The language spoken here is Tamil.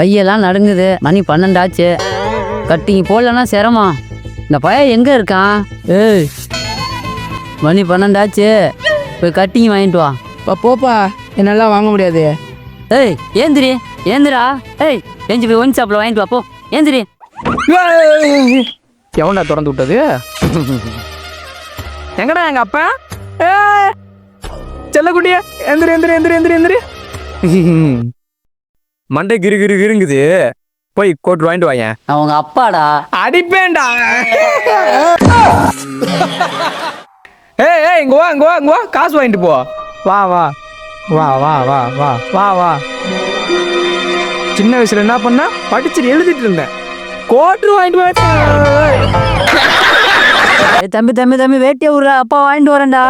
கையெல்லாம் நடுங்குது. மணி 12 ஆச்சு. கட்டிங் போடலன்னா சிரமம். இந்த பையன் எங்கே இருக்கான்? ஏய், மணி 12 ஆச்சு. போய் கட்டிங் வாங்கிட்டு வா. போப்பா, என்னால் வாங்க முடியாது. ஏய் ஏந்திரி, ஏந்திரா. ஏய் எஞ்சி போய் ஒன் ஷாப்பில் வாங்கிட்டு வா போ. ஏந்திரி. எவன்டா திறந்து விட்டது? எங்கடா எங்க அப்பா? செல்லக்குட்டியா, எந்திரி எந்திரி எந்திரி எந்திரி எந்திரி. மண்டை கிரு கிரு கிருங்குது. போய் கோட் வாங்கிட்டு வாங்க. அவங்க அப்பாடா. அடிப்பேன்டா. ஏய் இங்க வா இங்க வா இங்க வா, காசு வாங்கிட்டு போ. வா வா வா வா வா வா வா வா. சின்ன வயசுல என்ன பண்ண? படிச்சுட்டு எழுதிட்டு இருந்தேன். கோட்ரு வாங்கிட்டு வா. தம்பி வேட்டியை விடுறா, அப்பா வாங்கிட்டு வரேன்டா.